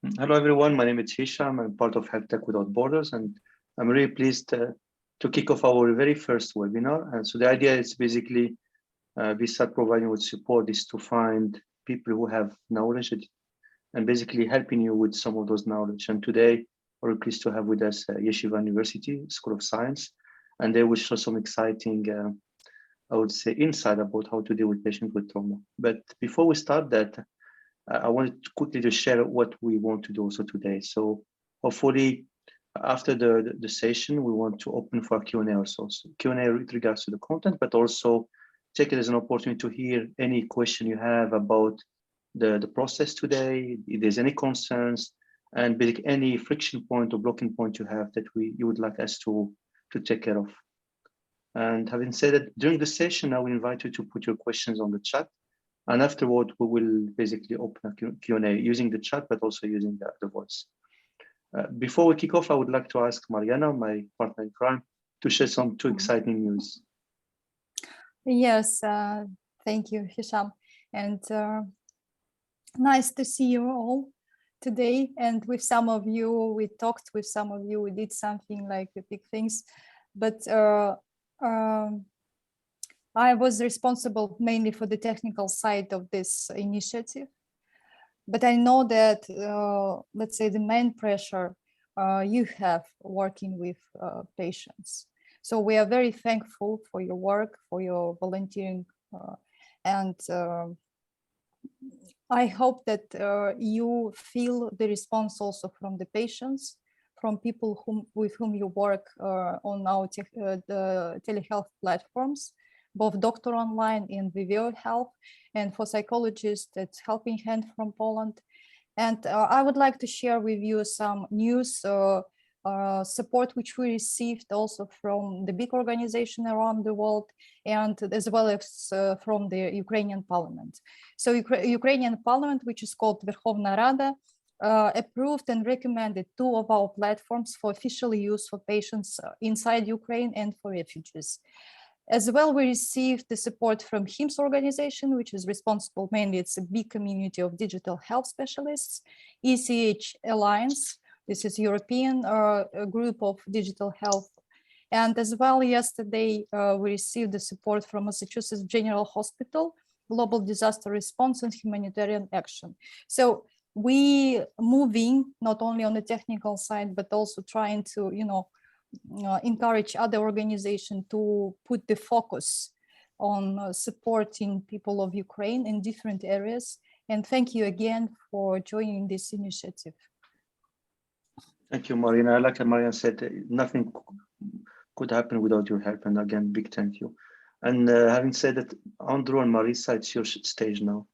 Hello, everyone. My name is Hisham. I'm part of Health Tech Without Borders, and I'm really pleased to kick off our very first webinar. And so the idea is basically we start providing with support is to find people who have knowledge and basically helping you with some of those knowledge. And today, we're pleased to have with us Yeshiva University School of Science, and they will show some exciting, I would say, insight about how to deal with patients with trauma. But before we start that, I wanted to quickly share what we want to do also today. So hopefully after the session, we want to open for Q&A also. So Q&A with regards to the content, but also take it as an opportunity to hear any question you have about the process today, if there's any concerns, and basically any friction point or blocking point you have that you would like us to take care of. And having said that, during the session, I will invite you to put your questions on the chat. And afterward, we will basically open a Q&A using the chat, but also using the voice. Before we kick off, I would like to ask Mariana, my partner in crime, to share some exciting news. Yes, thank you, Hisham. And nice to see you all today. And with some of you, we talked with some of you, we did something like the big things. But I was responsible mainly for the technical side of this initiative, but I know that, let's say, the main pressure you have working with patients. So we are very thankful for your work, for your volunteering, and I hope that you feel the response also from the patients, from people with whom you work on our the telehealth platforms, both Doctor Online and Viveo Health, and for psychologists, that's Helping Hand from Poland. And I would like to share with you some news support which we received also from the big organization around the world, and as well as from the Ukrainian parliament. So Ukrainian parliament, which is called Verkhovna Rada, approved and recommended 2 of our platforms for official use for patients inside Ukraine and for refugees. As well, we received the support from HIMSS organization, which is responsible mainly, it's a big community of digital health specialists, ECH Alliance, this is European group of digital health. And as well, yesterday, we received the support from Massachusetts General Hospital, Global Disaster Response and Humanitarian Action. So we moving not only on the technical side, but also trying to, encourage other organizations to put the focus on supporting people of Ukraine in different areas. And thank you again for joining this initiative. Thank you, Marina. Like Mariana said, nothing could happen without your help. And again, big thank you. And having said that, Andrew and Marisa, it's your stage now.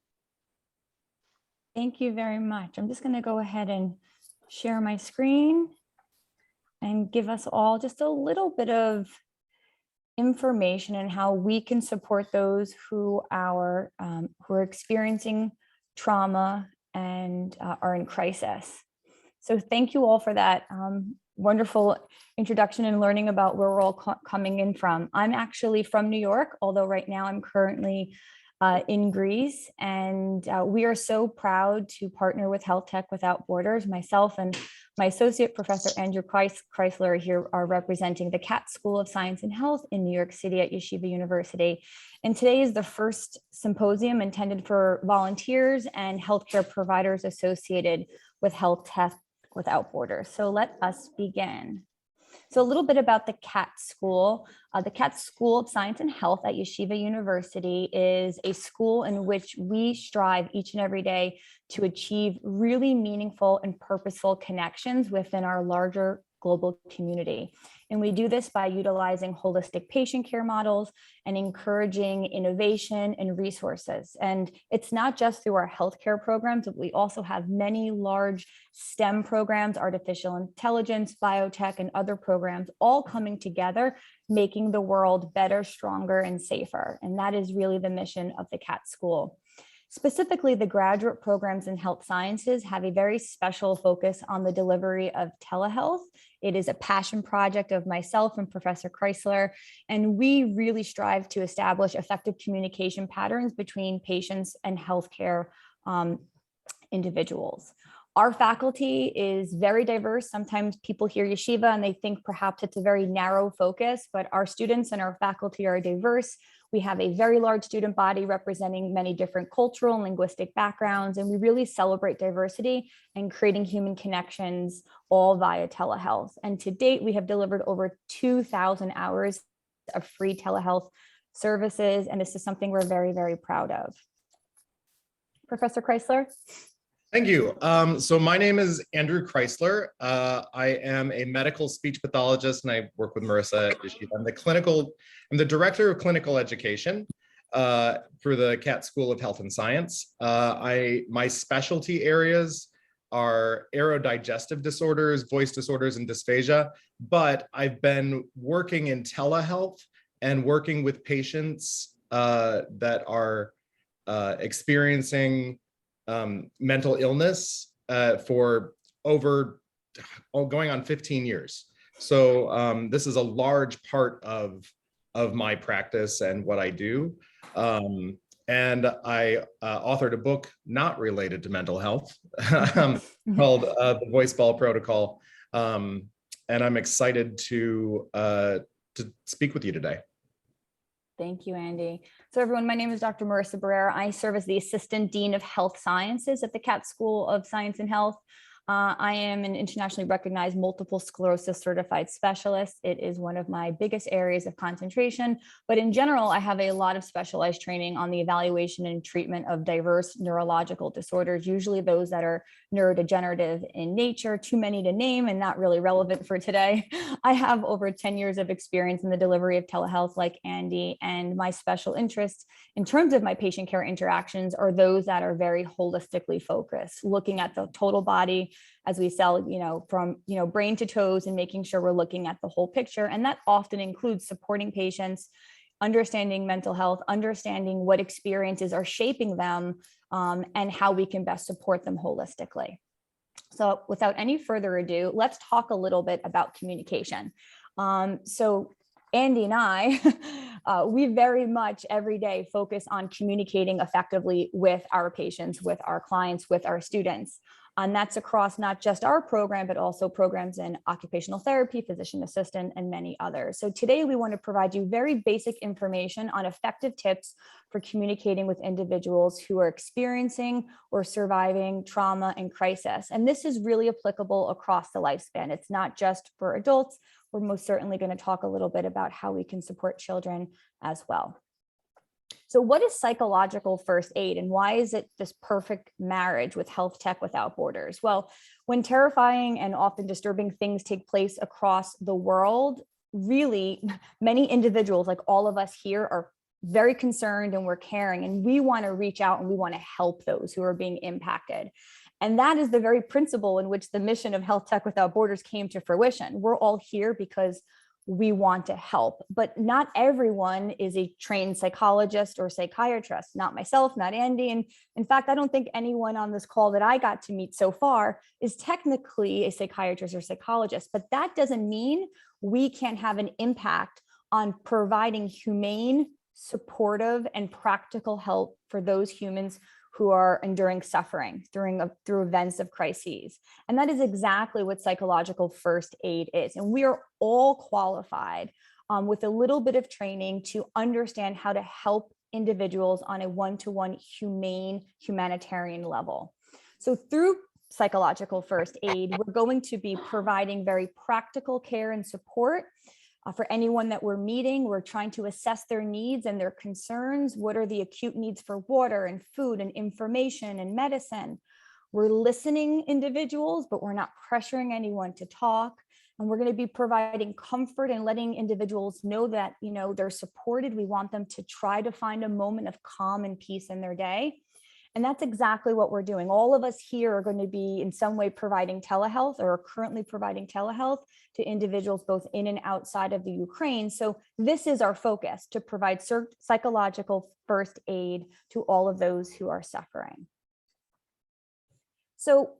Thank you very much. I'm just going to go ahead and share my screen and give us all just a little bit of information on how we can support those who are experiencing trauma and are in crisis. So thank you all for that wonderful introduction and learning about where we're all coming in from. I'm actually from New York, although right now I'm currently in Greece, and we are so proud to partner with Health Tech Without Borders. Myself and my associate professor Andrew Chrysler here are representing the Katz School of Science and Health in New York City at Yeshiva University. And today is the first symposium intended for volunteers and healthcare providers associated with Health Tech Without Borders. So let us begin. So a little bit about the Katz School. The Katz School of Science and Health at Yeshiva University is a school in which we strive each and every day to achieve really meaningful and purposeful connections within our larger global community. And we do this by utilizing holistic patient care models and encouraging innovation and resources. And it's not just through our healthcare programs, but we also have many large STEM programs, artificial intelligence, biotech, and other programs all coming together, making the world better, stronger, and safer. And that is really the mission of the Katz School. Specifically, the graduate programs in health sciences have a very special focus on the delivery of telehealth. It is a passion project of myself and Professor Chrysler, and we really strive to establish effective communication patterns between patients and healthcare individuals. Our faculty is very diverse. Sometimes people hear yeshiva and they think perhaps it's a very narrow focus, but our students and our faculty are diverse. We have a very large student body representing many different cultural and linguistic backgrounds, and we really celebrate diversity and creating human connections all via telehealth. And to date, we have delivered over 2,000 hours of free telehealth services, and this is something we're very, very proud of. Professor Chrysler? Thank you. So my name is Andrew Chrysler. I am a medical speech pathologist, and I work with Marissa at Yeshiva. I'm the director of clinical education for the Katz School of Health and Science. My specialty areas are aerodigestive disorders, voice disorders, and dysphagia, but I've been working in telehealth and working with patients that are experiencing mental illness for going on 15 years. So this is a large part of my practice and what I do. And I authored a book not related to mental health called The Voice Ball Protocol. And I'm excited to speak with you today. Thank you, Andy. So everyone, my name is Dr. Marissa Barrera. I serve as the Assistant Dean of Health Sciences at the Katz School of Science and Health. I am an internationally recognized multiple sclerosis certified specialist. It is one of my biggest areas of concentration, but in general, I have a lot of specialized training on the evaluation and treatment of diverse neurological disorders, usually those that are neurodegenerative in nature, too many to name and not really relevant for today. I have over 10 years of experience in the delivery of telehealth like Andy, and my special interests in terms of my patient care interactions are those that are very holistically focused, looking at the total body, as we sell, from, brain to toes, and making sure we're looking at the whole picture. And that often includes supporting patients, understanding mental health, understanding what experiences are shaping them, and how we can best support them holistically. So without any further ado, let's talk a little bit about communication. So Andy and I, we very much every day focus on communicating effectively with our patients, with our clients, with our students. And that's across not just our program, but also programs in occupational therapy, physician assistant, and many others. So today we want to provide you very basic information on effective tips for communicating with individuals who are experiencing or surviving trauma and crisis. And this is really applicable across the lifespan. It's not just for adults. We're most certainly going to talk a little bit about how we can support children as well. So what is psychological first aid, and why is it this perfect marriage with health tech without borders? Well, when terrifying and often disturbing things take place across the world, really many individuals, like all of us here, are very concerned and we're caring, and we want to reach out and we want to help those who are being impacted. And that is the very principle in which the mission of Health Tech Without Borders came to fruition. We're all here because we want to help, but not everyone is a trained psychologist or psychiatrist, not myself, not Andy. And in fact, I don't think anyone on this call that I got to meet so far is technically a psychiatrist or psychologist, but that doesn't mean we can't have an impact on providing humane, supportive, and practical help for those humans who are enduring suffering through events of crises. And that is exactly what psychological first aid is. And we are all qualified with a little bit of training to understand how to help individuals on a one-to-one humane humanitarian level. So through psychological first aid, we're going to be providing very practical care and support for anyone that we're meeting. We're trying to assess their needs and their concerns. What are the acute needs for water and food and information and medicine? We're listening individuals, but we're not pressuring anyone to talk. And we're going to be providing comfort and letting individuals know that, they're supported. We want them to try to find a moment of calm and peace in their day. And that's exactly what we're doing. All of us here are going to be in some way providing telehealth, or are currently providing telehealth to individuals both in and outside of the Ukraine. So this is our focus, to provide psychological first aid to all of those who are suffering. So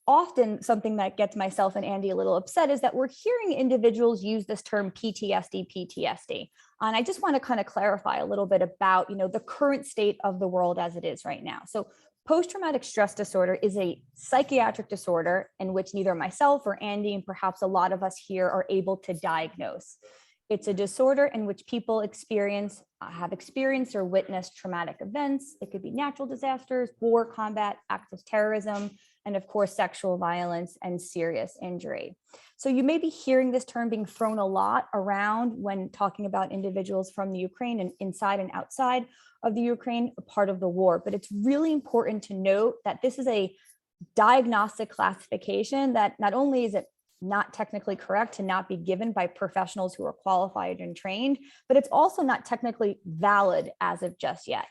often something that gets myself and Andy a little upset is that we're hearing individuals use this term PTSD. And I just want to kind of clarify a little bit about, the current state of the world as it is right now. So Post-traumatic stress disorder is a psychiatric disorder in which neither myself or Andy, and perhaps a lot of us here, are able to diagnose. It's a disorder in which people have experienced or witnessed traumatic events. It could be natural disasters, war, combat, acts of terrorism, and of course, sexual violence and serious injury. So you may be hearing this term being thrown a lot around when talking about individuals from the Ukraine and inside and outside of the Ukraine, a part of the war. But it's really important to note that this is a diagnostic classification that not only is it not technically correct to not be given by professionals who are qualified and trained, but it's also not technically valid as of just yet.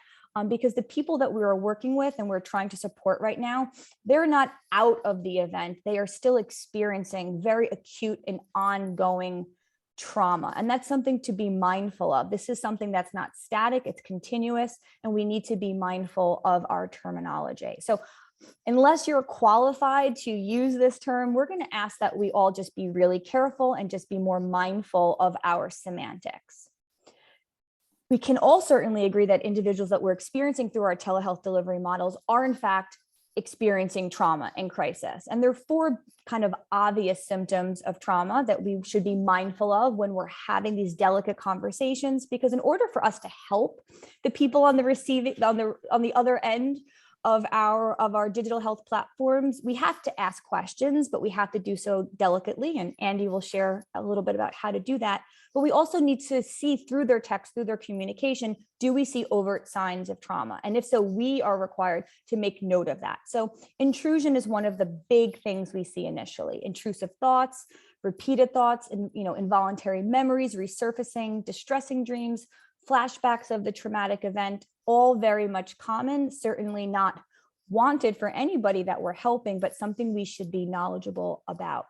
Because the people that we are working with and we're trying to support right now, they're not out of the event. They are still experiencing very acute and ongoing trauma. And that's something to be mindful of. This is something that's not static, it's continuous, and we need to be mindful of our terminology. So unless you're qualified to use this term, we're going to ask that we all just be really careful and just be more mindful of our semantics. We can all certainly agree that individuals that we're experiencing through our telehealth delivery models are in fact experiencing trauma and crisis. And there are 4 kind of obvious symptoms of trauma that we should be mindful of when we're having these delicate conversations, because in order for us to help the people on the other end of our digital health platforms, we have to ask questions, but we have to do so delicately. And Andy will share a little bit about how to do that. But we also need to see through their text, through their communication, do we see overt signs of trauma? And if so, we are required to make note of that. So intrusion is one of the big things we see initially. Intrusive thoughts, repeated thoughts, and involuntary memories, resurfacing, distressing dreams, flashbacks of the traumatic event, all very much common, certainly not wanted for anybody that we're helping, but something we should be knowledgeable about.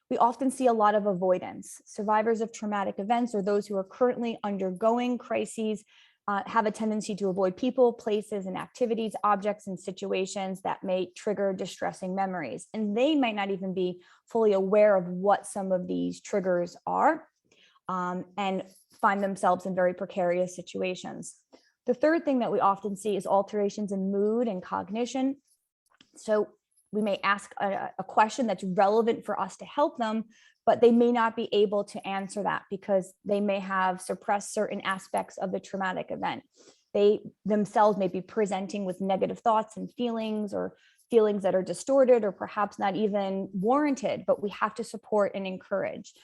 We often see a lot of avoidance. Survivors of traumatic events or those who are currently undergoing crises have a tendency to avoid people, places, and activities, objects, and situations that may trigger distressing memories. And they might not even be fully aware of what some of these triggers are, and find themselves in very precarious situations. The third thing that we often see is alterations in mood and cognition. So we may ask a question that's relevant for us to help them, but they may not be able to answer that because they may have suppressed certain aspects of the traumatic event. They themselves may be presenting with negative thoughts and feelings, or feelings that are distorted or perhaps not even warranted, but we have to support and encourage.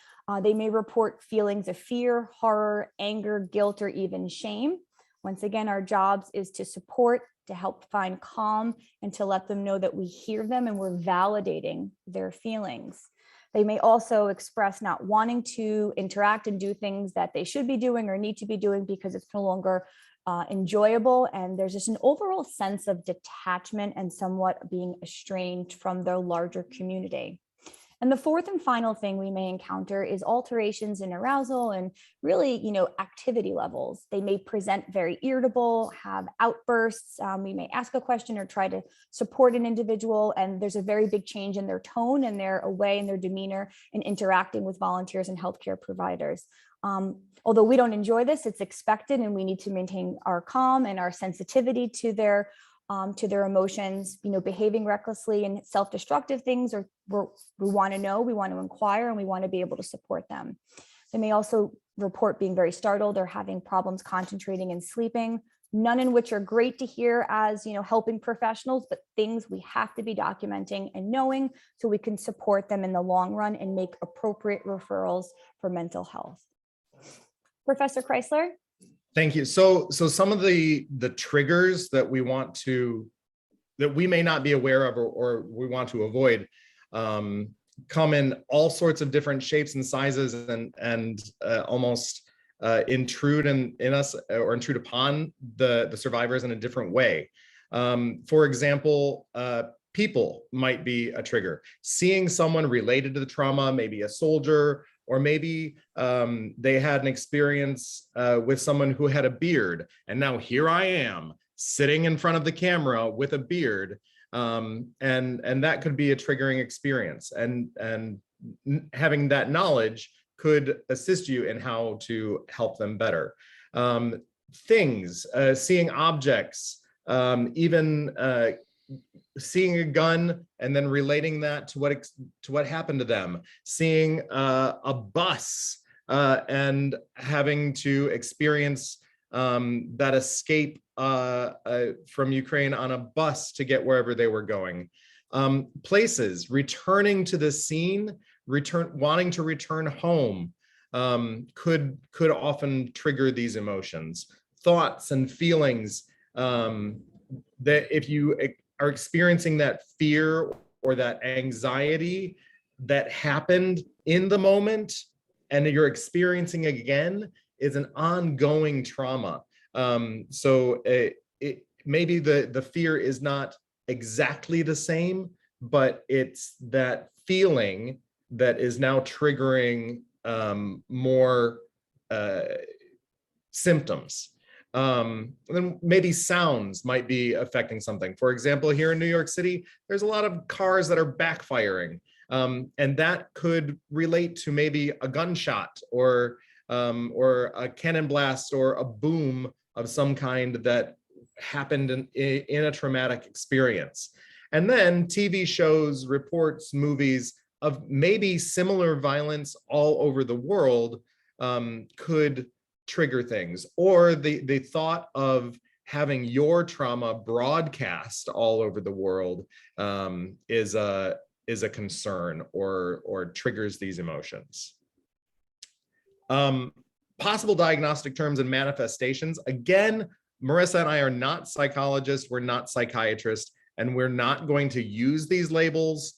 They may report feelings of fear, horror, anger, guilt, or even shame. Once again, our jobs is to support, to help find calm, and to let them know that we hear them and we're validating their feelings. They may also express not wanting to interact and do things that they should be doing or need to be doing because it's no longer enjoyable. And there's just an overall sense of detachment and somewhat being estranged from their larger community. And the fourth and final thing we may encounter is alterations in arousal and really, activity levels. They may present very irritable, have outbursts. We may ask a question or try to support an individual, and there's a very big change in their tone and their way and their demeanor in interacting with volunteers and healthcare providers. Although we don't enjoy this, it's expected, and we need to maintain our calm and our sensitivity to their emotions, behaving recklessly and self-destructive things, or we want to know, we want to inquire, and we want to be able to support them. They may also report being very startled or having problems concentrating and sleeping, none in which are great to hear as, helping professionals, but things we have to be documenting and knowing so we can support them in the long run and make appropriate referrals for mental health. Professor Kreisler? Thank you. So some of the triggers that we may not be aware of or we want to avoid come in all sorts of different shapes and sizes and almost intrude in us or intrude upon the survivors in a different way. For example, people might be a trigger. Seeing someone related to the trauma, maybe a soldier, or maybe they had an experience with someone who had a beard, and now here I am sitting in front of the camera with a beard, and that could be a triggering experience. And having that knowledge could assist you in how to help them better. Things, seeing objects, even seeing a gun and then relating that to what happened to them, seeing a bus and having to experience that escape from Ukraine on a bus to get wherever they were going. Places, returning to the scene, wanting to return home, could often trigger these emotions. Thoughts and feelings, that if you are experiencing that fear or that anxiety that happened in the moment and you're experiencing again, is an ongoing trauma. So maybe the fear is not exactly the same, but it's that feeling that is now triggering more symptoms. Then maybe sounds might be affecting something. For example, here in New York City, there's a lot of cars that are backfiring, and that could relate to maybe a gunshot or a cannon blast or a boom of some kind that happened in a traumatic experience. And then TV shows, reports, movies of maybe similar violence all over the world could trigger things, or the thought of having your trauma broadcast all over the world is a concern or triggers these emotions. Possible diagnostic terms and manifestations. Again, Marissa and I are not psychologists, we're not psychiatrists, and we're not going to use these labels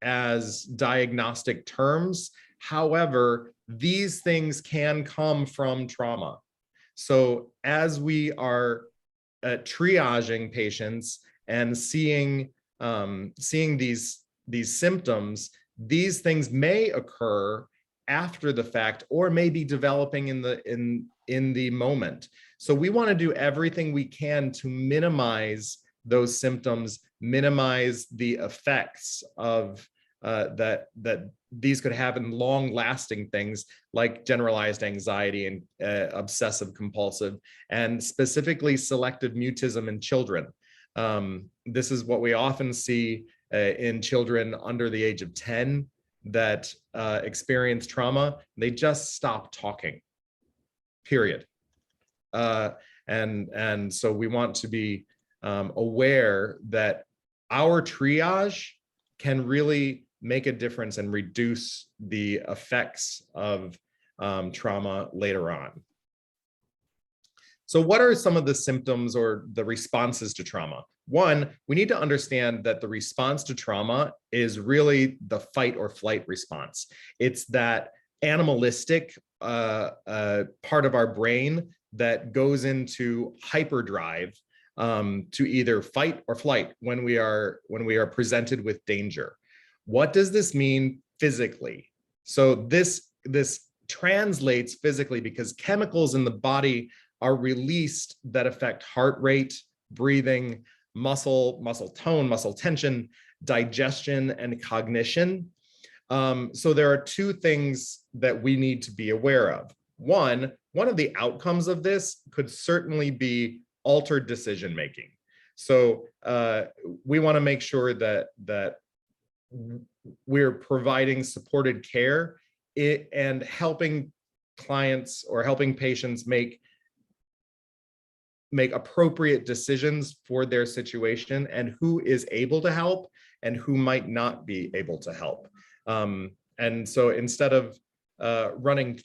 as diagnostic terms. However, these things can come from trauma. So as we are triaging patients and seeing these symptoms, these things may occur after the fact or may be developing in the moment. So we want to do everything we can to minimize those symptoms, minimize the effects of that these could have in long-lasting things like generalized anxiety and obsessive compulsive, and specifically selective mutism in children. This is what we often see in children under the age of 10 that experience trauma. They just stop talking, period. And so we want to be aware that our triage can really make a difference and reduce the effects of trauma later on. So what are some of the symptoms or the responses to trauma? One, we need to understand that the response to trauma is really the fight or flight response. It's that animalistic part of our brain that goes into hyperdrive to either fight or flight when we are presented with danger. What does this mean physically? So this translates physically because chemicals in the body are released that affect heart rate, breathing, muscle tone, muscle tension, digestion, and cognition. So there are two things that we need to be aware of. One of the outcomes of this could certainly be altered decision-making. So we want to make sure that we're providing supported care and helping clients or helping patients make appropriate decisions for their situation and who is able to help and who might not be able to help. And so instead of running,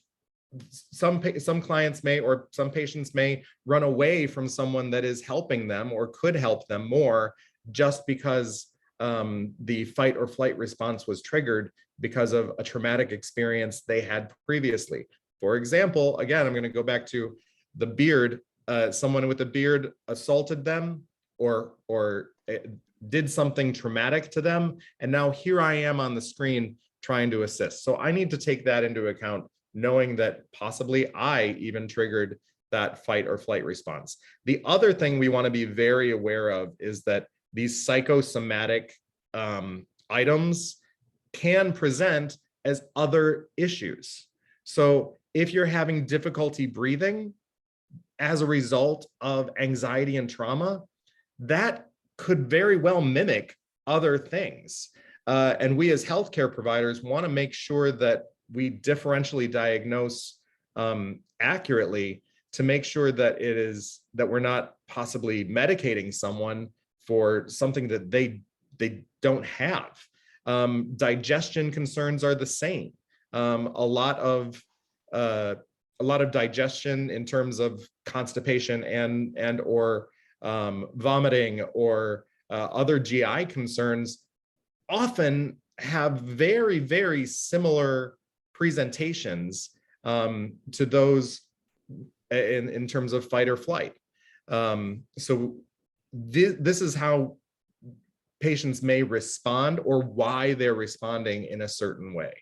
some clients may, or some patients may run away from someone that is helping them or could help them more just because the fight or flight response was triggered because of a traumatic experience they had previously. For example, again, I'm going to go back to the beard. Someone with a beard assaulted them or did something traumatic to them, and now here I am on the screen trying to assist. So I need to take that into account, knowing that possibly I even triggered that fight or flight response. The other thing we want to be very aware of is that these psychosomatic items can present as other issues. So if you're having difficulty breathing as a result of anxiety and trauma, that could very well mimic other things. And we as healthcare providers want to make sure that we differentially diagnose accurately to make sure that we're not possibly medicating someone for something that they don't have. Digestion concerns are the same. A lot of digestion in terms of constipation and or vomiting or other GI concerns often have very, very similar presentations to those in terms of fight or flight. So this is how patients may respond or why they're responding in a certain way.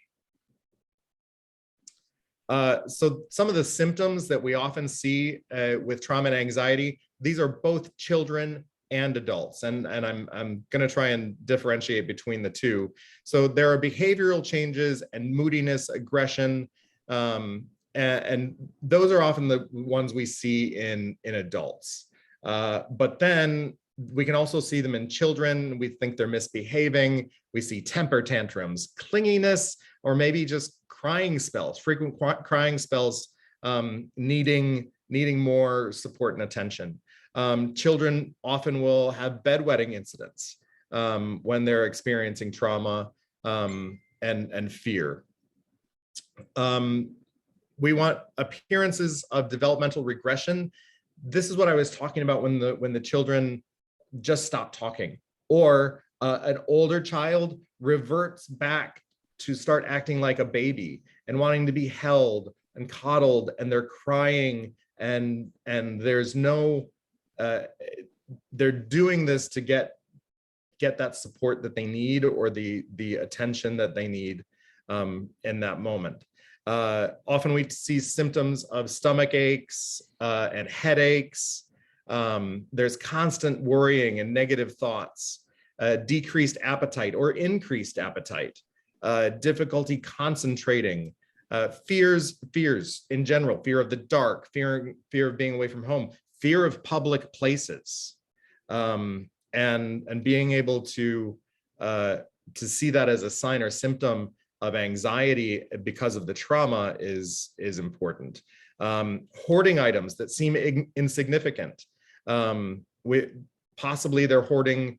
So some of the symptoms that we often see with trauma and anxiety, these are both children and adults, and I'm going to try and differentiate between the two. So there are behavioral changes and moodiness, aggression, and those are often the ones we see in adults. But then we can also see them in children. We think they're misbehaving. We see temper tantrums, clinginess, or maybe just crying spells, frequent crying spells, needing more support and attention. Children often will have bedwetting incidents when they're experiencing trauma and fear. We want appearances of developmental regression. This is what I was talking about when the children just stop talking, or an older child reverts back to start acting like a baby and wanting to be held and coddled, and they're crying, and there's no they're doing this to get that support that they need, or the attention that they need in that moment. Often we see symptoms of stomach aches and headaches. There's constant worrying and negative thoughts, decreased appetite or increased appetite, difficulty concentrating, fears in general, fear of the dark, fear of being away from home, fear of public places, and being able to see that as a sign or symptom of anxiety because of the trauma is important. Hoarding items that seem insignificant. Possibly they're hoarding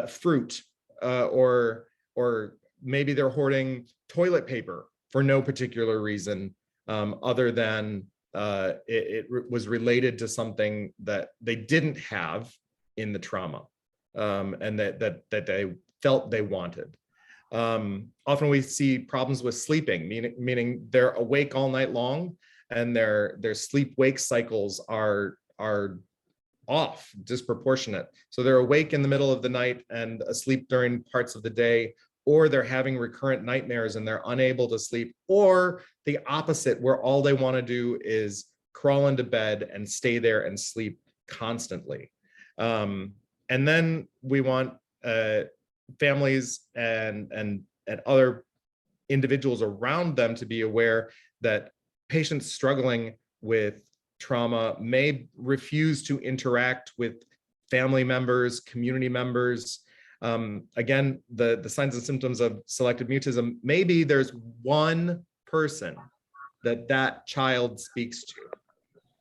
fruit, or maybe they're hoarding toilet paper for no particular reason other than it was related to something that they didn't have in the trauma, and that they felt they wanted. Often we see problems with sleeping, meaning they're awake all night long, and their sleep-wake cycles are off, disproportionate. So they're awake in the middle of the night and asleep during parts of the day, or they're having recurrent nightmares and they're unable to sleep, or the opposite, where all they want to do is crawl into bed and stay there and sleep constantly. And then we want families and other individuals around them to be aware that patients struggling with trauma may refuse to interact with family members, community members. Again, the signs and symptoms of selective mutism, maybe there's one person that child speaks to,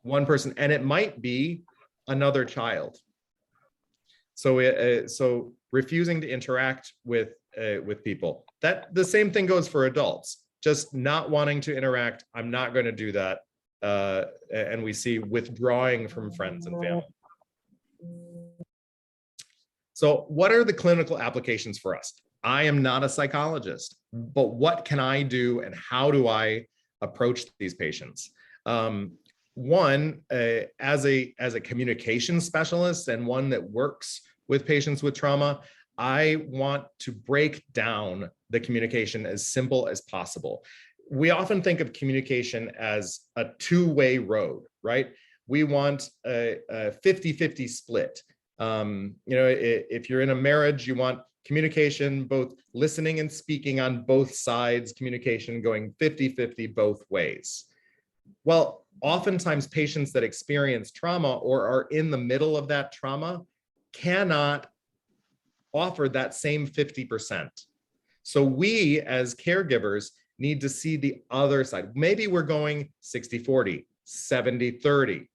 one person, and it might be another child. So refusing to interact with people. That the same thing goes for adults, just not wanting to interact. I'm not going to do that. And we see withdrawing from friends and family. So what are the clinical applications for us? I am not a psychologist, but what can I do and how do I approach these patients? One, as a communication specialist and one that works with patients with trauma, I want to break down the communication as simple as possible. We often think of communication as a two-way road, right? We want a 50-50 split. If you're in a marriage, you want communication, both listening and speaking on both sides, communication going 50-50 both ways. Well, oftentimes patients that experience trauma or are in the middle of that trauma cannot offer that same 50%. So we as caregivers need to see the other side. Maybe we're going 60-40, 70-30,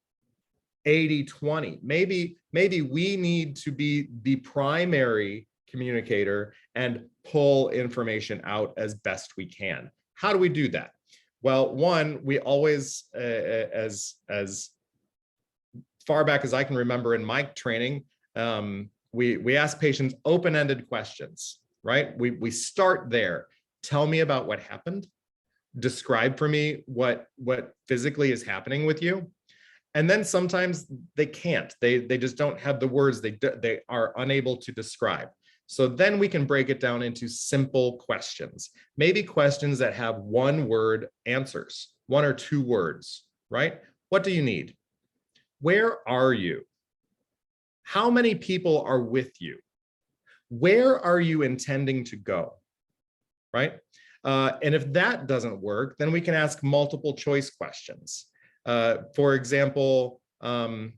80-20. Maybe we need to be the primary communicator and pull information out as best we can. How do we do that? Well, one, we always, as far back as I can remember in my training, we ask patients open-ended questions, right? We start there. Tell me about what happened. Describe for me what physically is happening with you. And then sometimes they can't. They just don't have the words. They are unable to describe. So then we can break it down into simple questions, maybe questions that have one word answers, 1 or 2 words, right? What do you need? Where are you? How many people are with you? Where are you intending to go, right? And if that doesn't work, then we can ask multiple choice questions. For example, do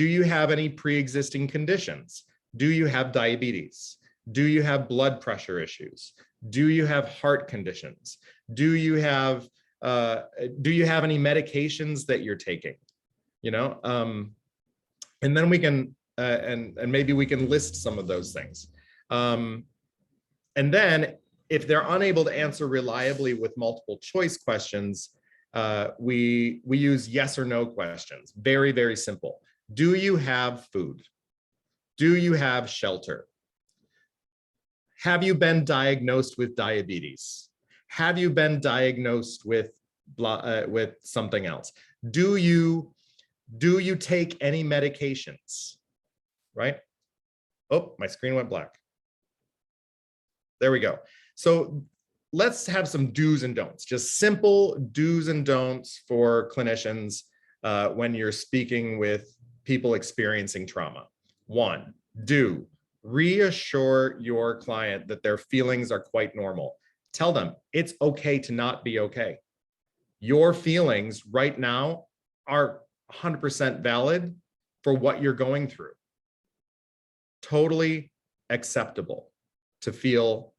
you have any pre-existing conditions? Do you have diabetes? Do you have blood pressure issues? Do you have heart conditions? Do you have any medications that you're taking? You know, and then we can, and maybe we can list some of those things. And then if they're unable to answer reliably with multiple choice questions, we use yes or no questions. Very, very simple. Do you have food? Do you have shelter? Have you been diagnosed with diabetes? Have you been diagnosed with something else? Do you take any medications? Right? Oh, my screen went black. There we go. So let's have some do's and don'ts, just simple do's and don'ts for clinicians when you're speaking with people experiencing trauma. 1, do reassure your client that their feelings are quite normal. Tell them it's okay to not be okay. Your feelings right now are 100% valid for what you're going through. Totally acceptable to feel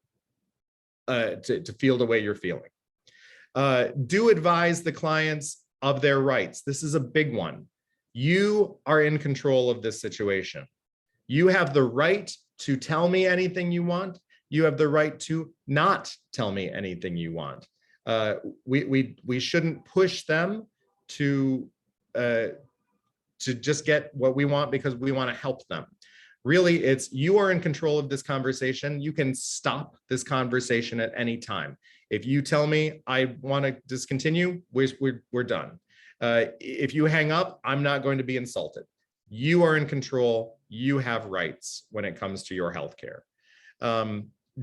the way you're feeling. Do advise the clients of their rights. This is a big one. You are in control of this situation. You have the right to tell me anything you want. You have the right to not tell me anything you want. We shouldn't push them to just get what we want because we want to help them. Really, it's you are in control of this conversation. You can stop this conversation at any time. If you tell me I want to discontinue, we're done. If you hang up, I'm not going to be insulted. You are in control. You have rights when it comes to your healthcare.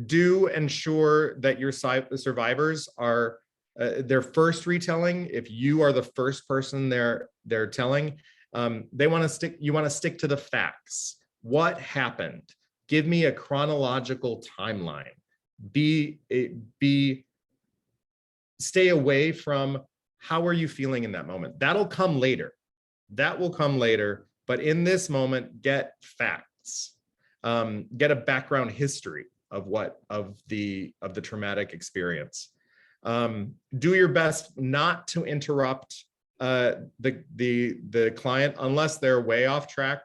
Do ensure that your survivors are their first retelling. If you are the first person they're telling, you want to stick to the facts. What happened? Give me a chronological timeline. Stay away from how are you feeling in that moment. That'll come later. That will come later. But in this moment, get facts. Get a background history of the traumatic experience. Do your best not to interrupt the client unless they're way off track.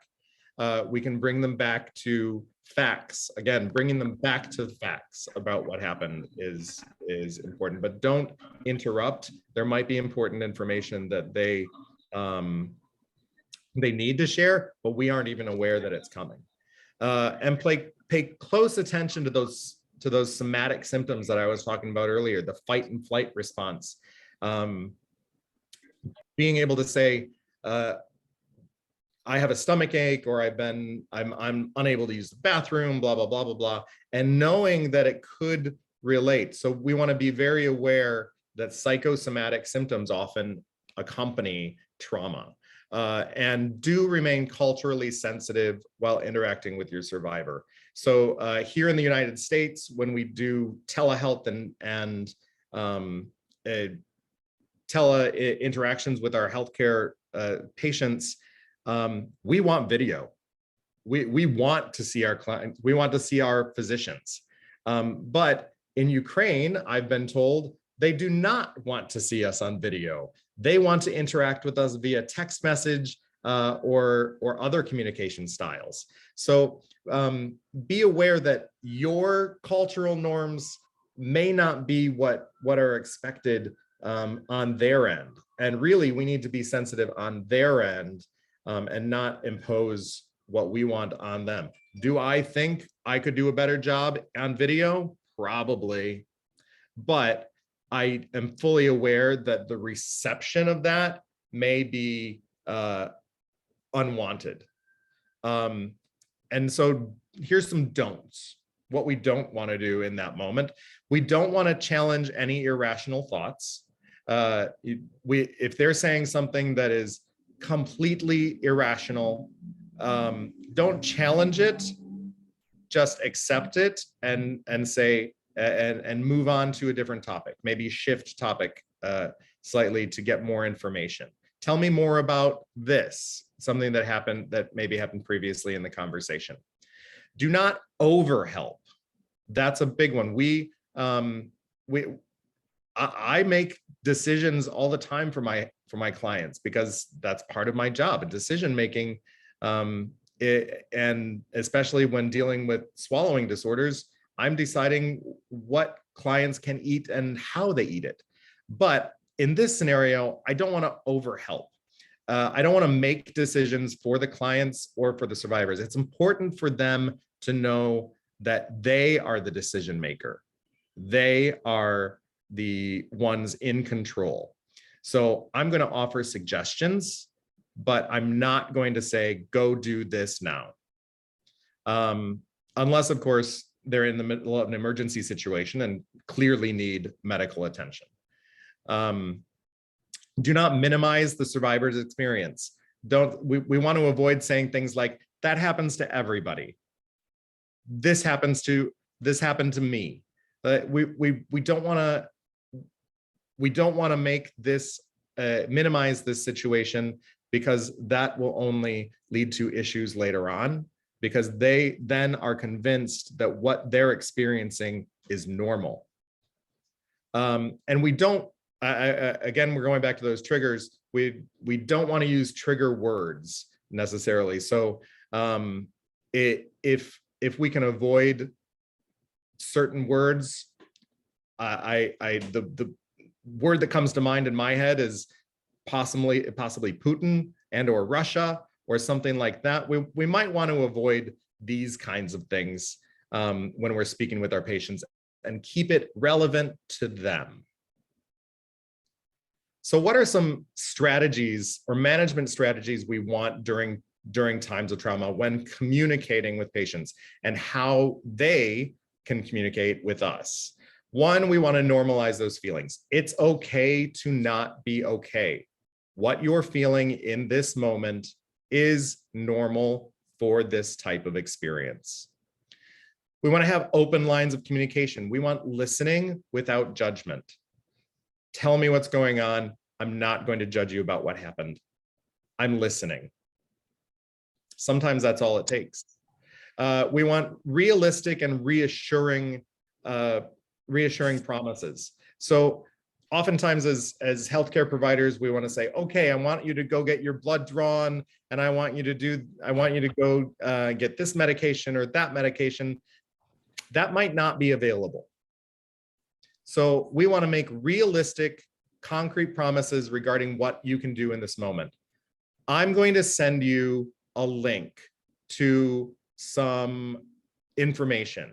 We can bring them back to facts. Again, bringing them back to facts about what happened is important, but don't interrupt. There might be important information that they need to share, but we aren't even aware that it's coming. And pay close attention to those somatic symptoms that I was talking about earlier, the fight and flight response. Being able to say, I have a stomach ache, or I'm unable to use the bathroom, blah, blah, blah, blah, blah, and knowing that it could relate. So we want to be very aware that psychosomatic symptoms often accompany trauma, and do remain culturally sensitive while interacting with your survivor. So here in the United States, when we do telehealth and tele interactions with our healthcare patients, we want video. we want to see our clients, we want to see our physicians. But in Ukraine, I've been told they do not want to see us on video. They want to interact with us via text message or other communication styles. So be aware that your cultural norms may not be what are expected on their end. And really, we need to be sensitive on their end and not impose what we want on them. Do I think I could do a better job on video? Probably. But I am fully aware that the reception of that may be unwanted. And so here's some don'ts. What we don't want to do in that moment. We don't want to challenge any irrational thoughts. If they're saying something that is completely irrational, don't challenge it, just accept it and say, and move on to a different topic, maybe shift topic slightly to get more information. Tell me more about this, something that happened that maybe happened previously in the conversation. Do not overhelp. That's a big one. I make decisions all the time for my clients because that's part of my job, decision making, and especially when dealing with swallowing disorders, I'm deciding what clients can eat and how they eat it. But in this scenario, I don't want to overhelp. I don't want to make decisions for the clients or for the survivors. It's important for them to know that they are the decision maker. They are the ones in control. So I'm going to offer suggestions, but I'm not going to say, go do this now. Unless, of course, they're in the middle of an emergency situation and clearly need medical attention. Do not minimize the survivor's experience. We want to avoid saying things like, that happens to everybody. This happened to me. We don't want to make this minimize this situation, because that will only lead to issues later on, because they then are convinced that what they're experiencing is normal. And we don't, again, we're going back to those triggers. We don't want to use trigger words necessarily. So if we can avoid certain words, the word that comes to mind in my head is possibly Putin and or Russia or something like that. We might want to avoid these kinds of things when we're speaking with our patients and keep it relevant to them. So what are some strategies or management strategies we want during times of trauma when communicating with patients, and how they can communicate with us? One, we want to normalize those feelings. It's okay to not be okay. What you're feeling in this moment is normal for this type of experience. We want to have open lines of communication. We want listening without judgment. Tell me what's going on. I'm not going to judge you about what happened. I'm listening. Sometimes that's all it takes. We want realistic and reassuring promises. So oftentimes as healthcare providers, we want to say, okay, I want you to go get your blood drawn, and I want you to go get this medication or that medication. That might not be available. So we want to make realistic, concrete promises regarding what you can do in this moment. I'm going to send you a link to some information.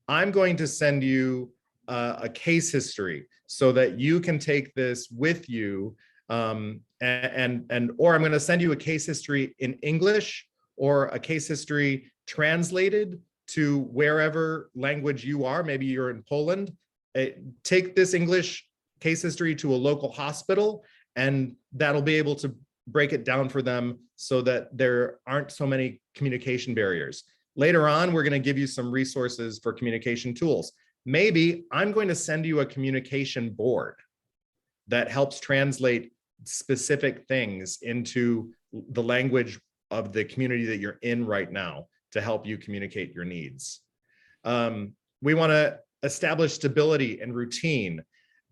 I'm going to send you a case history so that you can take this with you, or I'm going to send you a case history in English or a case history translated to wherever language you are. Maybe you're in Poland. Take this English case history to a local hospital, and that'll be able to break it down for them so that there aren't so many communication barriers. Later on, we're going to give you some resources for communication tools. Maybe I'm going to send you a communication board that helps translate specific things into the language of the community that you're in right now. to help you communicate your needs. We want to establish stability and routine.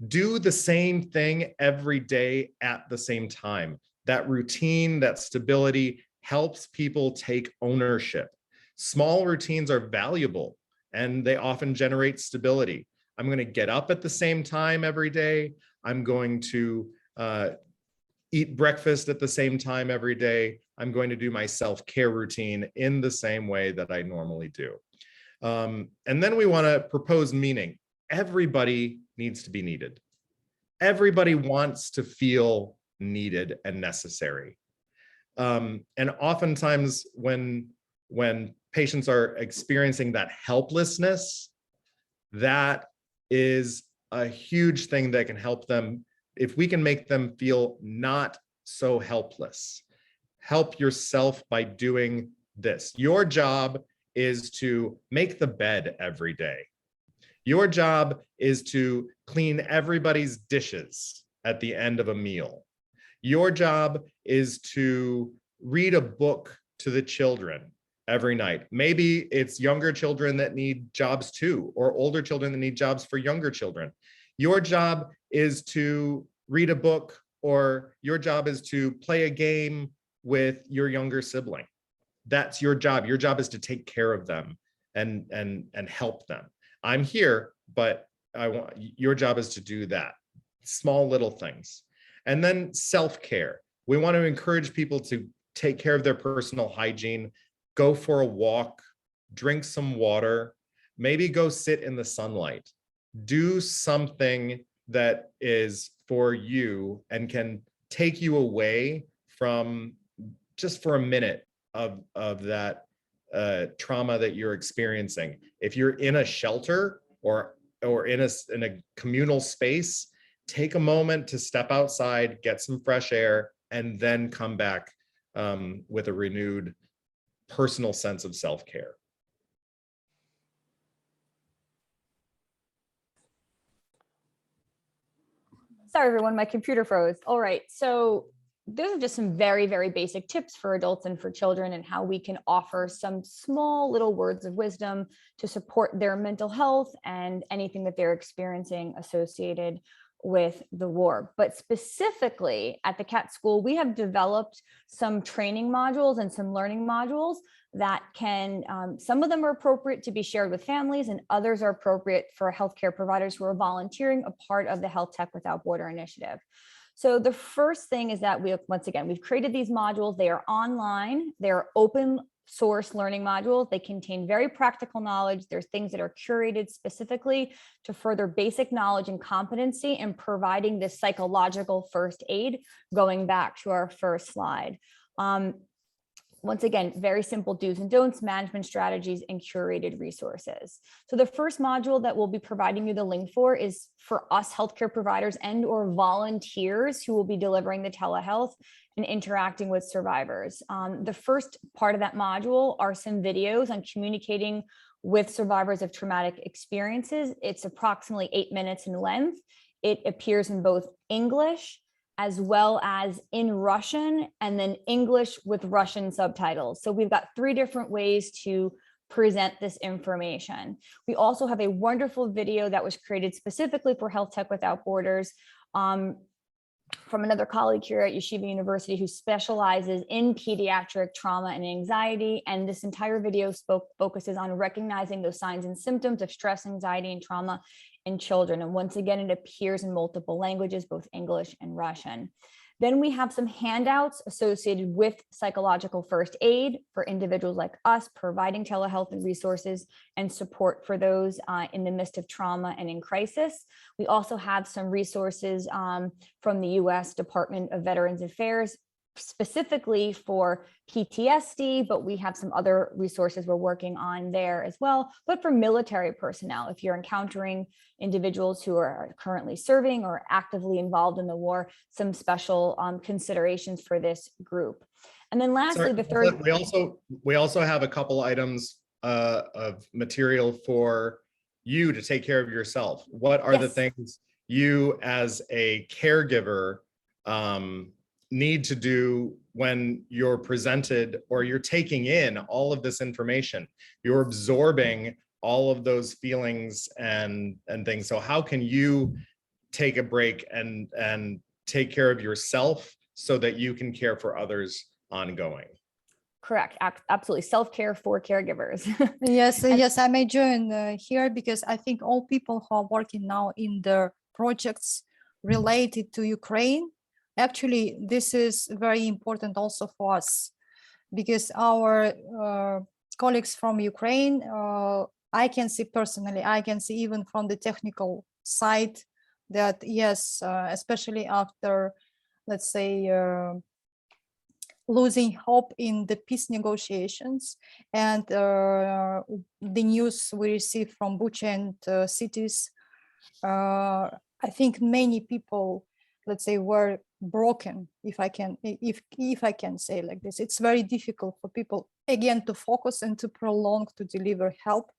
Do the same thing every day at the same time. That routine, that stability helps people take ownership. Small routines are valuable and they often generate stability. I'm going to get up at the same time every day. I'm going to eat breakfast at the same time every day. I'm going to do my self-care routine in the same way that I normally do. And then we want to propose meaning. Everybody needs to be needed. Everybody wants to feel needed and necessary. And oftentimes when patients are experiencing that helplessness, that is a huge thing that can help them. If we can make them feel not so helpless, help yourself by doing this. Your job is to make the bed every day. Your job is to clean everybody's dishes at the end of a meal. Your job is to read a book to the children every night. Maybe it's younger children that need jobs too, or older children that need jobs for younger children. Your job is to read a book, or your job is to play a game with your younger sibling. That's your job. Your job is to take care of them and help them. I'm here, but your job is to do that. Small little things. And then self-care. We want to encourage people to take care of their personal hygiene, go for a walk, drink some water, maybe go sit in the sunlight. Do something that is for you and can take you away from, just for a minute, of that trauma that you're experiencing. If you're in a shelter or in a communal space, take a moment to step outside, get some fresh air, and then come back with a renewed personal sense of self-care. Sorry, everyone, my computer froze. All right, so those are just some very, very basic tips for adults and for children, and how we can offer some small little words of wisdom to support their mental health and anything that they're experiencing associated with the war. But specifically at the Katz School, we have developed some training modules and some learning modules that can, some of them are appropriate to be shared with families, and others are appropriate for healthcare providers who are volunteering a part of the Health Tech Without Border initiative. So the first thing is that we've created these modules. They are online, they're open source learning modules. They contain very practical knowledge. There's things that are curated specifically to further basic knowledge and competency in providing this psychological first aid, going back to our first slide. Once again, very simple do's and don'ts, management strategies, and curated resources. So the first module that we'll be providing you the link for is for us healthcare providers and or volunteers who will be delivering the telehealth and interacting with survivors. The first part of that module are some videos on communicating with survivors of traumatic experiences. It's approximately 8 minutes in length. It appears in both English as well as in Russian, and then English with Russian subtitles. So we've got 3 different ways to present this information. We also have a wonderful video that was created specifically for Health Tech Without Borders from another colleague here at Yeshiva University who specializes in pediatric trauma and anxiety. And this entire video focuses on recognizing those signs and symptoms of stress, anxiety, and trauma in children. And once again, it appears in multiple languages, both English and Russian. Then we have some handouts associated with psychological first aid for individuals like us, providing telehealth and resources and support for those in the midst of trauma and in crisis. We also have some resources from the U.S. Department of Veterans Affairs, specifically for PTSD, but we have some other resources we're working on there as well. But for military personnel, if you're encountering individuals who are currently serving or actively involved in the war, some special considerations for this group. And then lastly, the third. We also have a couple items of material for you to take care of yourself. What are the things you as a caregiver need to do when you're presented or you're taking in all of this information. You're absorbing all of those feelings and things. So how can you take a break and take care of yourself so that you can care for others ongoing? Correct. Absolutely. Self-care for caregivers. Yes, yes, I may join here because I think all people who are working now in the projects related to Ukraine, actually, this is very important also for us because our colleagues from Ukraine, I can see personally, I can see even from the technical side that yes, especially after, let's say, losing hope in the peace negotiations and the news we received from Bucha and cities, I think many people, let's say, were broken, if I can say like this. It's very difficult for people again to focus and to prolong to deliver help,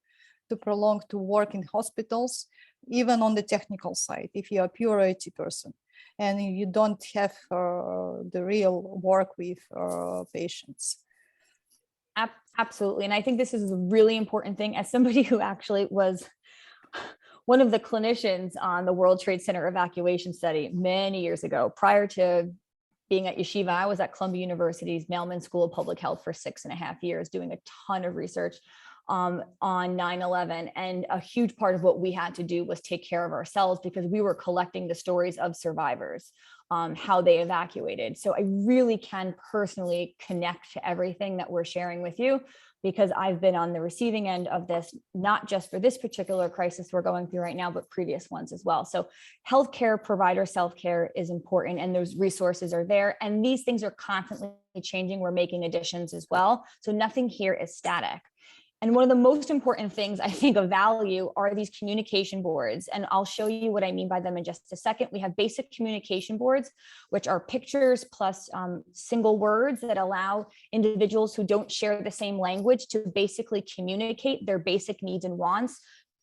to prolong to work in hospitals, even on the technical side, if you're a pure IT person and you don't have the real work with patients. Absolutely. And I think this is a really important thing as somebody who actually was one of the clinicians on the World Trade Center evacuation study many years ago. Prior to being at Yeshiva, I was at Columbia University's Mailman School of Public Health for 6.5 years, doing a ton of research on 9/11. And a huge part of what we had to do was take care of ourselves because we were collecting the stories of survivors, how they evacuated. So I really can personally connect to everything that we're sharing with you, because I've been on the receiving end of this, not just for this particular crisis we're going through right now, but previous ones as well. So healthcare provider self-care is important, and those resources are there. And these things are constantly changing. We're making additions as well. So nothing here is static. And one of the most important things I think of value are these communication boards. And I'll show you what I mean by them in just a second. We have basic communication boards, which are pictures plus single words that allow individuals who don't share the same language to basically communicate their basic needs and wants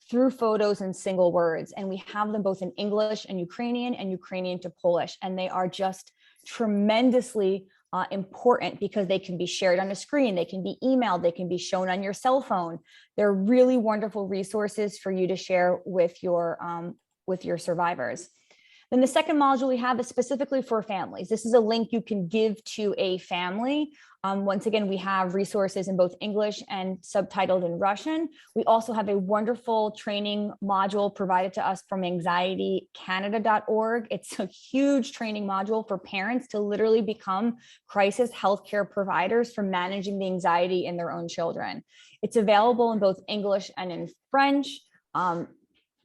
through photos and single words. And we have them both in English and Ukrainian to Polish. And they are just tremendously important because they can be shared on a screen, they can be emailed, they can be shown on your cell phone. They're really wonderful resources for you to share with your survivors. Then the second module we have is specifically for families. This is a link you can give to a family. Once again, we have resources in both English and subtitled in Russian. We also have a wonderful training module provided to us from anxietycanada.org. It's a huge training module for parents to literally become crisis healthcare providers for managing the anxiety in their own children. It's available in both English and in French.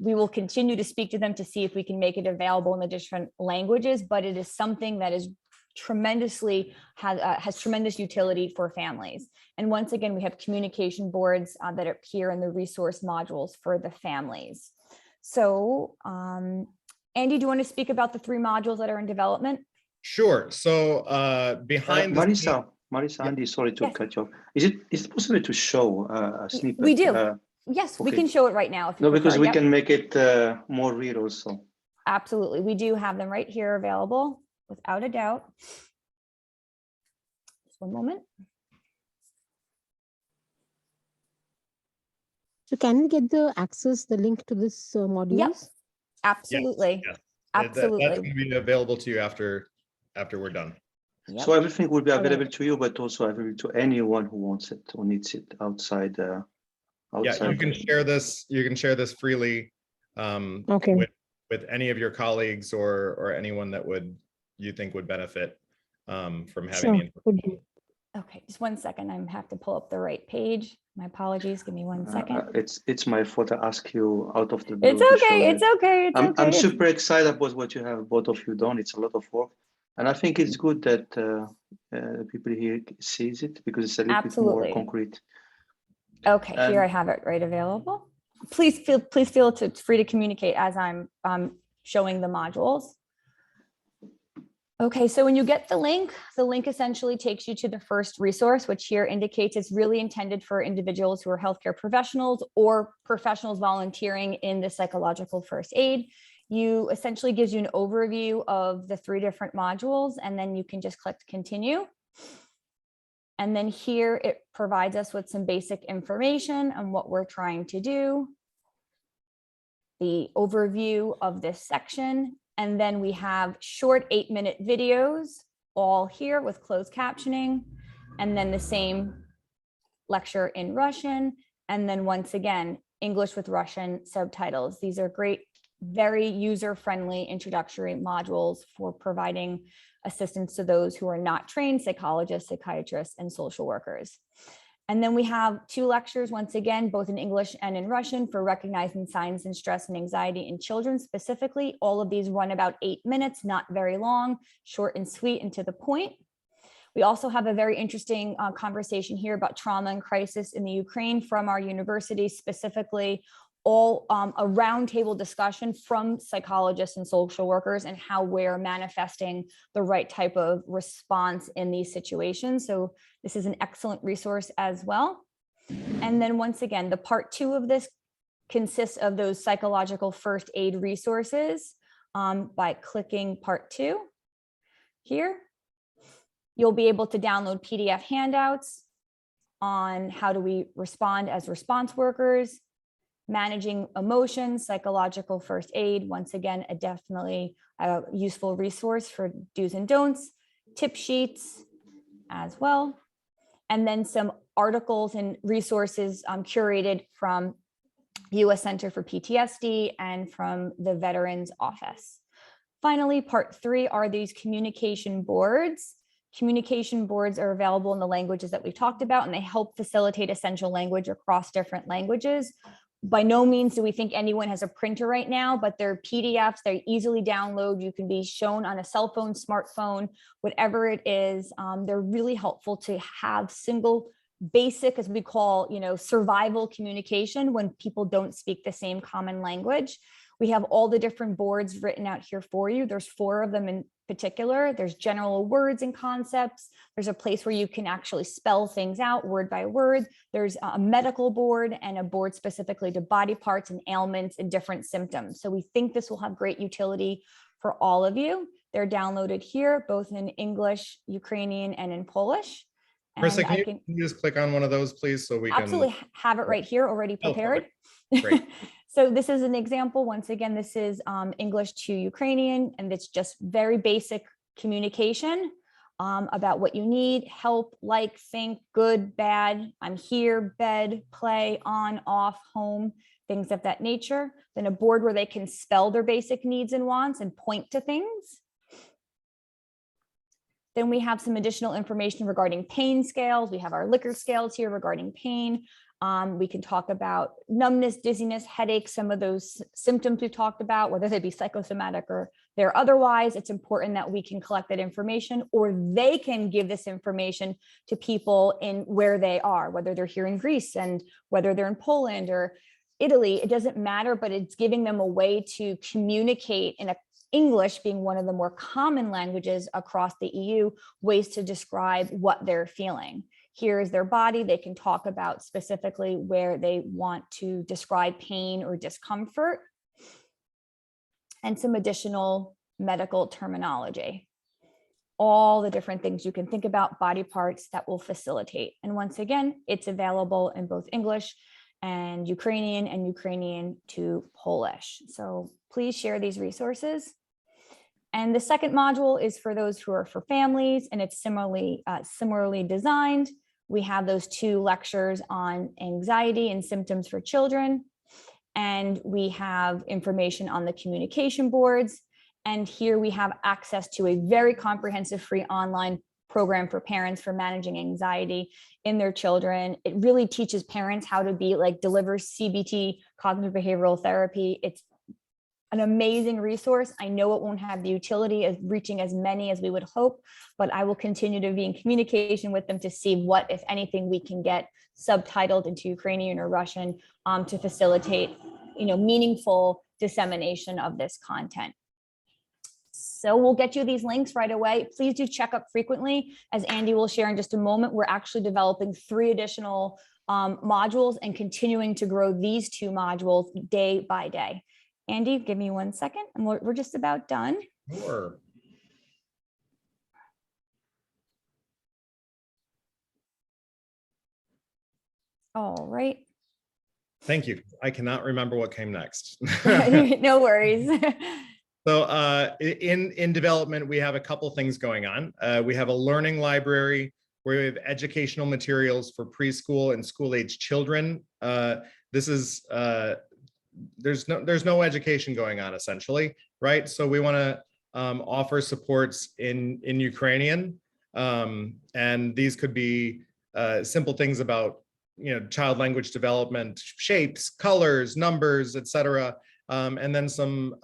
We will continue to speak to them to see if we can make it available in the different languages, but it is something that is tremendously has tremendous utility for families. And once again, we have communication boards that appear in the resource modules for the families. So Andy, do you want to speak about the 3 modules that are in development? Sure. So behind Marisa, yeah. Andy, sorry to cut you off. Is it possible to show a snippet? We do. Yes, okay. We can show it right now. If you no, prefer. because we can make it more real also. Absolutely. We do have them right here available, without a doubt. Just one moment. So can we get the link to this modules? Yep. Absolutely. Yes. Absolutely. That's going to be available to you after we're done. Yep. So everything will be available to you, but also available to anyone who wants it or needs it outside. Yeah, you can share this. You can share this freely Okay. with any of your colleagues or anyone that you think would benefit from having Sure. the information. Okay, just one second. I have to pull up the right page. My apologies. Give me 1 second. It's my fault. I ask you out of the blue. It's okay. It's okay. It's okay. I'm super excited about what you have both of you done. It's a lot of work, and I think it's good that people here sees it because it's a little bit more concrete. Okay, here I have it right available. Please feel free to communicate as I'm showing the modules. Okay, so when you get the link essentially takes you to the first resource, which here indicates it's really intended for individuals who are healthcare professionals or professionals volunteering in the psychological first aid. you essentially gives you an overview of the 3 different modules, and then you can just click continue. And then here it provides us with some basic information on what we're trying to do, the overview of this section, and then we have short 8-minute videos all here with closed captioning, and then the same lecture in Russian, and then once again, English with Russian subtitles. These are great, very user-friendly introductory modules for providing assistance to those who are not trained psychologists, psychiatrists, and social workers. And then we have 2 lectures, once again, both in English and in Russian, for recognizing signs and stress and anxiety in children specifically. All of these run about 8 minutes, not very long, short and sweet and to the point. We also have a very interesting conversation here about trauma and crisis in the Ukraine from our university, specifically all a roundtable discussion from psychologists and social workers and how we're manifesting the right type of response in these situations. So this is an excellent resource as well. And then once again, the part 2 of this consists of those psychological first aid resources. By clicking part 2 here, you'll be able to download PDF handouts on how do we respond as response workers, managing emotions, psychological first aid. Once again, a definitely useful resource for do's and don'ts, tip sheets as well. And then some articles and resources curated from US Center for PTSD and from the Veterans Office. Finally, part 3 are these communication boards. Communication boards are available in the languages that we've talked about, and they help facilitate essential language across different languages. By no means do we think anyone has a printer right now, but they're PDFs, they easily download. You can be shown on a cell phone, smartphone, whatever it is. They're really helpful to have single basic, as we call, survival communication when people don't speak the same common language. We have all the different boards written out here for you. There's 4 of them in particular. There's general words and concepts. There's a place where you can actually spell things out word by word. There's a medical board and a board specifically to body parts and ailments and different symptoms. So we think this will have great utility for all of you. They're downloaded here, both in English, Ukrainian, and in Polish. Marissa, can you just click on one of those, please, so we can absolutely have it right here already prepared. Oh, great. So this is an example. Once again, this is English to Ukrainian, and it's just very basic communication about what you need, help, like, think, good, bad, I'm here, bed, play, on, off, home, things of that nature. Then a board where they can spell their basic needs and wants and point to things. Then we have some additional information regarding pain scales. We have our Likert scales here regarding pain. We can talk about numbness, dizziness, headaches, some of those symptoms we've talked about, whether they be psychosomatic or they're otherwise. It's important that we can collect that information, or they can give this information to people in where they are, whether they're here in Greece and whether they're in Poland or Italy. It doesn't matter, but it's giving them a way to communicate in English being one of the more common languages across the EU, ways to describe what they're feeling. Here is their body. They can talk about specifically where they want to describe pain or discomfort, and some additional medical terminology. All the different things you can think about, body parts that will facilitate. And once again, it's available in both English and Ukrainian to Polish. So please share these resources. And the second module is for those who are for families, and it's similarly designed. We have those 2 lectures on anxiety and symptoms for children. And we have information on the communication boards. And here we have access to a very comprehensive free online program for parents for managing anxiety in their children. It really teaches parents how to deliver CBT, cognitive behavioral therapy. It's an amazing resource. I know it won't have the utility of reaching as many as we would hope, but I will continue to be in communication with them to see what, if anything, we can get subtitled into Ukrainian or Russian to facilitate, meaningful dissemination of this content. So we'll get you these links right away. Please do check up frequently. As Andy will share in just a moment, we're actually developing 3 additional modules and continuing to grow these 2 modules day by day. Andy, give me 1 second and we're just about done. Sure. All right. Thank you. I cannot remember what came next. No worries. So in development, we have a couple things going on. We have a learning library where we have educational materials for preschool and school-age children. This is there's no education going on essentially, right? So we want to offer supports in Ukrainian, and these could be simple things about child language development, shapes, colors, numbers, etc. And then some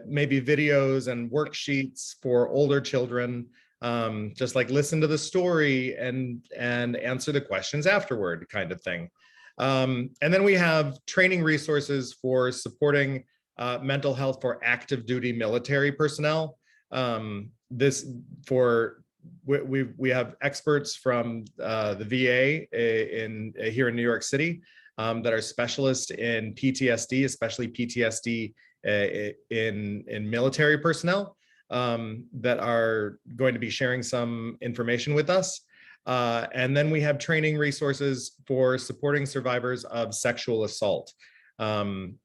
maybe videos and worksheets for older children, just like listen to the story and answer the questions afterward kind of thing. And then we have training resources for supporting mental health for active duty military personnel. We have experts from the VA here in New York City that are specialists in PTSD, especially PTSD in military personnel, that are going to be sharing some information with us. And then we have training resources for supporting survivors of sexual assault. And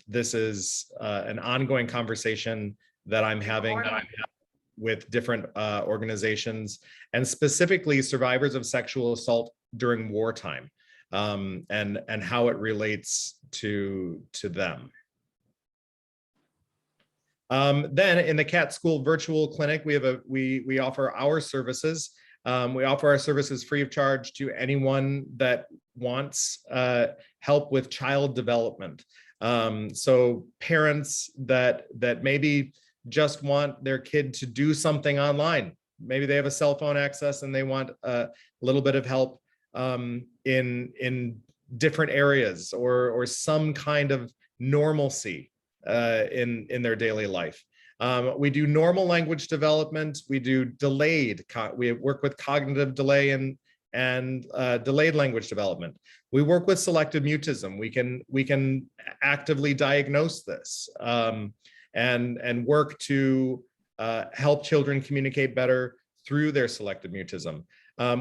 this is an ongoing conversation that I'm having with different organizations, and specifically survivors of sexual assault during wartime, and how it relates to them. Then in the Katz School Virtual Clinic, we offer our services. We offer our services free of charge to anyone that wants help with child development. So parents that maybe just want their kid to do something online. Maybe they have a cell phone access and they want a little bit of help in different areas, or some kind of normalcy in their daily life. We do normal language development. We do delayed. We work with cognitive delay and delayed language development. We work with selective mutism. We can actively diagnose this and work to help children communicate better through their selective mutism.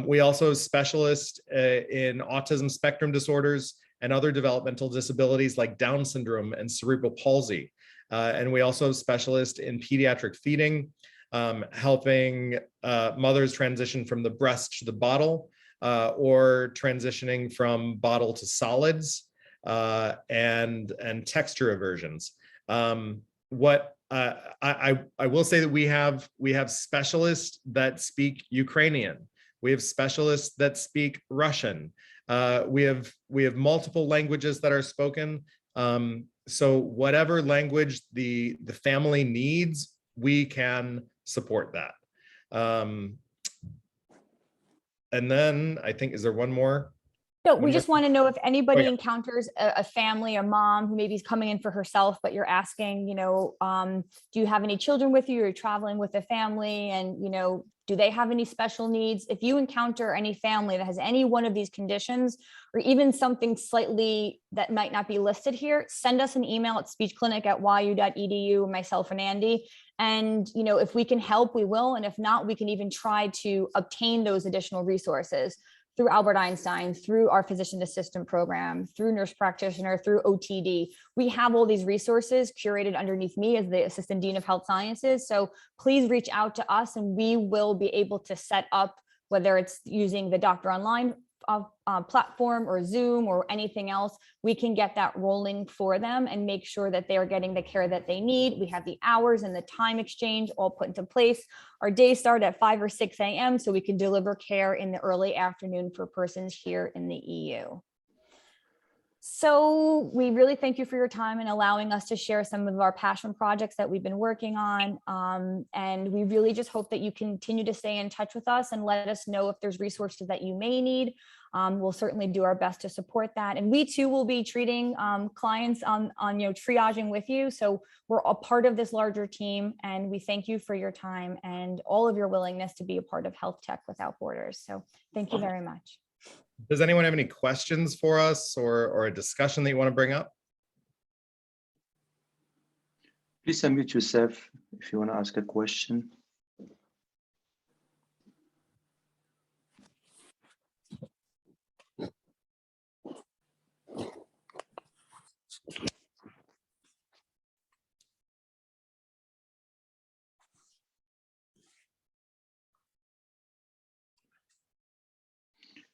We also have specialists in autism spectrum disorders and other developmental disabilities like Down syndrome and cerebral palsy. And we also have specialists in pediatric feeding, helping mothers transition from the breast to the bottle, or transitioning from bottle to solids, and texture aversions. What I will say that we have specialists that speak Ukrainian. We have specialists that speak Russian. We have multiple languages that are spoken. So whatever language the family needs, we can support that. And then I think, is there one more? No, we just want to know if anybody yeah. encounters a family, a mom who maybe is coming in for herself, but you're asking, do you have any children with you? You're traveling with a family, and, do they have any special needs? If you encounter any family that has any one of these conditions, or even something slightly that might not be listed here, send us an email at speechclinic@yu.edu, myself and Andy. And, if we can help, we will. And if not, we can even try to obtain those additional resources through Albert Einstein, through our physician assistant program, through nurse practitioner, through OTD. We have all these resources curated underneath me as the Assistant Dean of Health Sciences. So please reach out to us and we will be able to set up, whether it's using the Doctor Online platform or Zoom or anything else, we can get that rolling for them and make sure that they are getting the care that they need. We have the hours and the time exchange all put into place. Our days start at 5 or 6 a.m. so we can deliver care in the early afternoon for persons here in the EU. So we really thank you for your time and allowing us to share some of our passion projects that we've been working on. And we really just hope that you continue to stay in touch with us and let us know if there's resources that you may need. We'll certainly do our best to support that. And we too will be treating clients on triaging with you. So we're a part of this larger team, and we thank you for your time and all of your willingness to be a part of Health Tech Without Borders. So thank you very much. Does anyone have any questions for us or a discussion that you want to bring up? Please unmute yourself if you want to ask a question.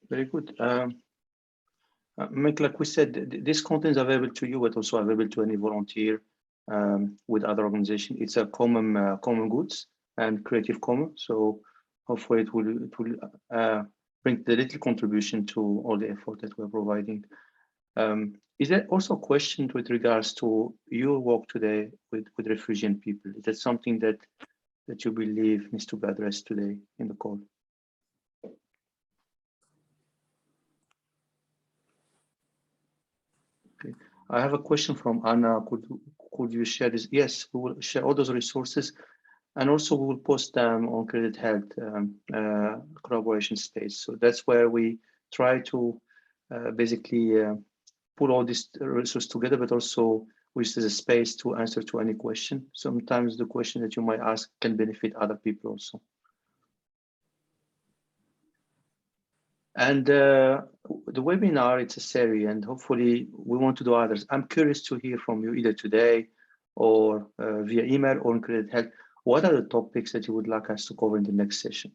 Very good. Mike, like we said, this content is available to you, but also available to any volunteer with other organizations. It's a common goods and Creative Commons. So hopefully it will bring the little contribution to all the effort that we're providing. Is there also a question with regards to your work today with refugee people? Is that something that you believe needs to be addressed today in the call? Okay, I have a question from Anna. Could you share this? Yes, we will share all those resources, and also we will post them on Credit Health collaboration space. So that's where we try to basically put all these resources together, but also which is a space to answer to any question. Sometimes the question that you might ask can benefit other people also. And the webinar, it's a series, and hopefully we want to do others. I'm curious to hear from you either today or via email or in Credit Health. What are the topics that you would like us to cover in the next session?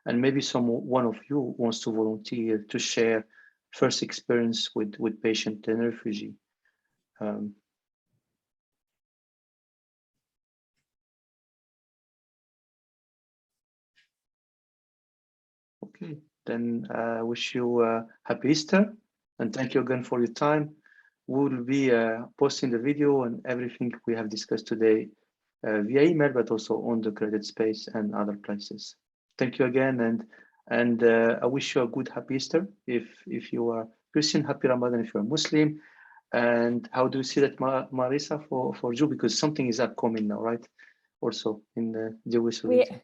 And maybe one of you wants to volunteer to share first experience with patient and refugee. Okay, then I wish you a happy Easter and thank you again for your time. We will be posting the video and everything we have discussed today via email, but also on the Credit Space and other places. Thank you again, and I wish you a good happy Easter if you are Christian, happy Ramadan if you are Muslim. And how do you see that, Marisa, for Jew? Because something is upcoming now, right? Also in the Jewish religion.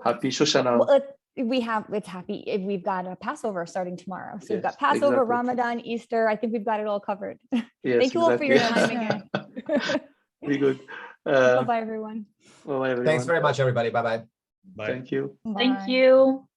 Happy Shoshana. Well, we've got a Passover starting tomorrow. So yes, we've got Passover, exactly. Ramadan, Easter. I think we've got it all covered. Yes, thank you all for your time again. Very good. Bye-bye, everyone. Bye-bye, everyone. Thanks very much, everybody. Bye-bye. Bye. Thank you. Bye. Thank you.